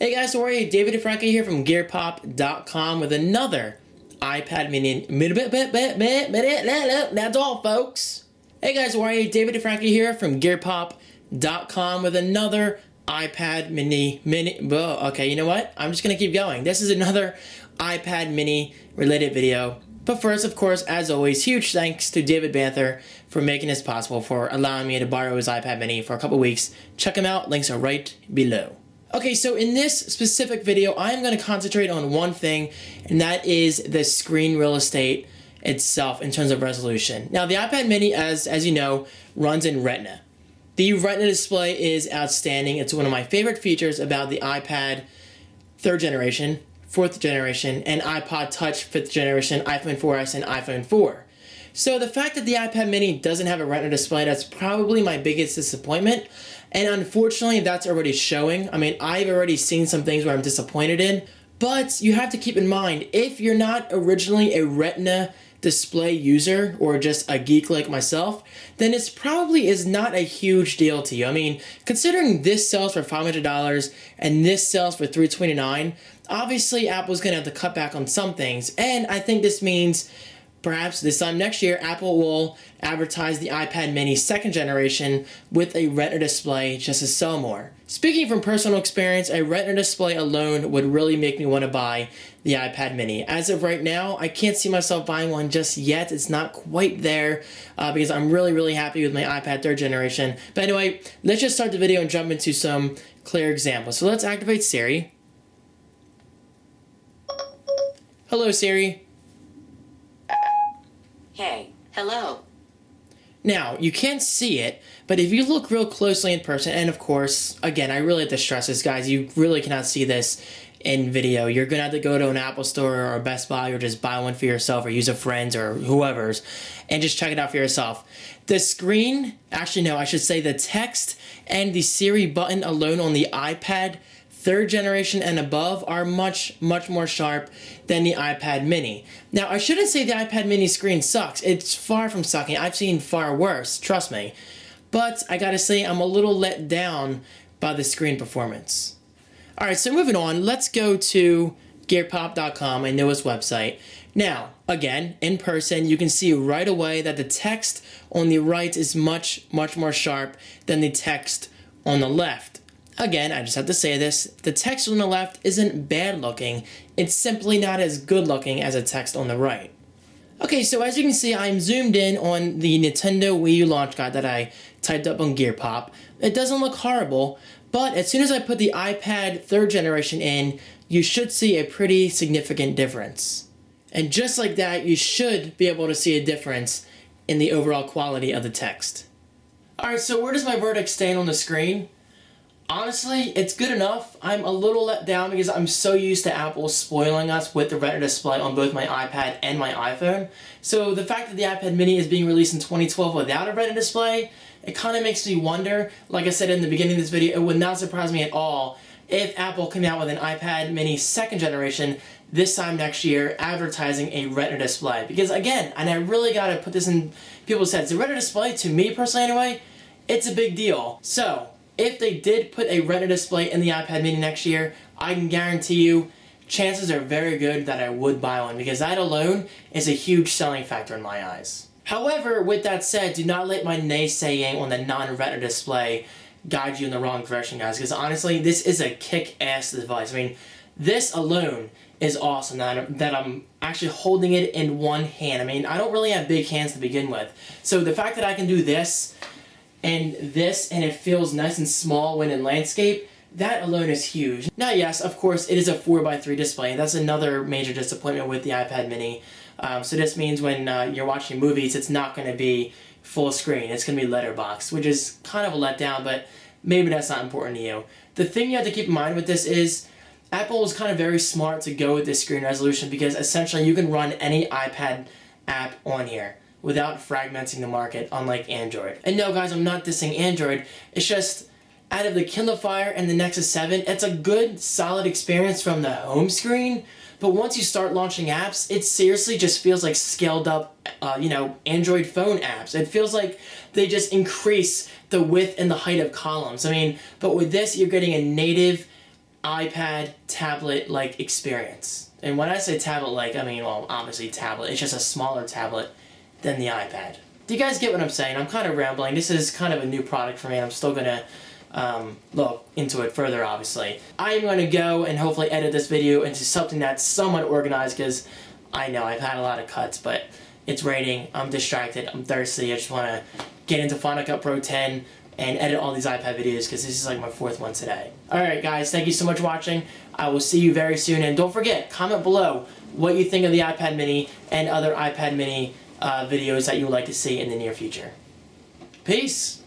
Hey guys, how are you? David and Franco here from GearPop.com with another iPad mini. That's all, folks. Hey guys, how are you? David and Franco here from GearPop.com with another iPad mini. Okay, you know what? I'm just gonna keep going. This is another iPad mini related video. But first, of course, as always, huge thanks to David Banther for making this possible, for allowing me to borrow his iPad mini for a couple weeks. Check him out. Links are right below. Okay, so in this specific video, I'm going to concentrate on one thing, and that is the screen real estate itself in terms of resolution. Now, the iPad mini, as you know, runs in Retina. The Retina display is outstanding. It's one of my favorite features about the iPad 3rd generation, 4th generation, and iPod Touch 5th generation, iPhone 4S, and iPhone 4. So the fact that the iPad mini doesn't have a Retina display, that's probably my biggest disappointment. And unfortunately, that's already showing. I mean, I've already seen some things where I'm disappointed in. But you have to keep in mind, if you're not originally a Retina display user or just a geek like myself, then it probably is not a huge deal to you. I mean, considering this sells for $500 and this sells for $329, obviously Apple's going to have to cut back on some things. And I think this means perhaps this time next year, Apple will advertise the iPad mini 2nd generation with a Retina display just to sell more. Speaking from personal experience, a Retina display alone would really make me want to buy the iPad mini. As of right now, I can't see myself buying one just yet. It's not quite there because I'm really happy with my iPad 3rd generation. But anyway, let's just start the video and jump into some clear examples. So let's activate Siri. Hello, Siri. Hey, hello. Now, you can't see it, but if you look real closely in person, and of course, again, I really have to stress this, guys, you really cannot see this in video. You're going to have to go to an Apple store or a Best Buy or just buy one for yourself or use a friend's or whoever's and just check it out for yourself. The screen, actually no, I should say the text and the Siri button alone on the iPad 3rd generation and above are much more sharp than the iPad mini. Now, I shouldn't say the iPad mini screen sucks. It's far from sucking. I've seen far worse, trust me. But I gotta say, I'm a little let down by the screen performance. Alright, so moving on, let's go to GearPop.com, my newest website. Now, again, in person, you can see right away that the text on the right is much more sharp than the text on the left. Again, I just have to say this, the text on the left isn't bad looking, it's simply not as good looking as the text on the right. Okay, so as you can see, I'm zoomed in on the Nintendo Wii U launch guide that I typed up on GearPop. It doesn't look horrible, but as soon as I put the iPad 3rd generation in, you should see a pretty significant difference. And just like that, you should be able to see a difference in the overall quality of the text. Alright, so where does my verdict stand on the screen? Honestly, it's good enough. I'm a little let down because I'm so used to Apple spoiling us with the Retina display on both my iPad and my iPhone. So the fact that the iPad mini is being released in 2012 without a Retina display, it kind of makes me wonder, like I said in the beginning of this video, it would not surprise me at all if Apple came out with an iPad mini 2nd generation this time next year advertising a Retina display. Because again, and I really gotta put this in people's heads, the Retina display, to me personally anyway, it's a big deal. So, if they did put a Retina display in the iPad mini next year, I can guarantee you, chances are very good that I would buy one because that alone is a huge selling factor in my eyes. However, with that said, do not let my naysaying on the non-Retina display guide you in the wrong direction, guys, because honestly, this is a kick-ass device. I mean, this alone is awesome that I'm actually holding it in one hand. I mean, I don't really have big hands to begin with. So the fact that I can do this, and it feels nice and small when in landscape, that alone is huge. Now yes, of course, it is a 4:3 display. That's another major disappointment with the iPad mini. So this means when you're watching movies, it's not going to be full screen. It's going to be letterbox, which is kind of a letdown, but maybe that's not important to you. The thing you have to keep in mind with this is Apple was kind of very smart to go with this screen resolution because essentially you can run any iPad app on here without fragmenting the market, unlike Android. And no guys, I'm not dissing Android, it's just out of the Kindle Fire and the Nexus 7, it's a good, solid experience from the home screen, but once you start launching apps, it seriously just feels like scaled up, Android phone apps. It feels like they just increase the width and the height of columns. I mean, but with this, you're getting a native iPad tablet-like experience. And when I say tablet-like, I mean, well, obviously tablet. It's just a smaller tablet than the iPad. Do you guys get what I'm saying? I'm kind of rambling. This is kind of a new product for me, and I'm still going to look into it further, obviously. I am going to go and hopefully edit this video into something that's somewhat organized, because I know I've had a lot of cuts, but it's raining, I'm distracted, I'm thirsty, I just want to get into Final Cut Pro 10 and edit all these iPad videos, because this is like my 4th one today. Alright guys, thank you so much for watching. I will see you very soon, and don't forget, comment below what you think of the iPad mini and other iPad mini videos that you would like to see in the near future. Peace!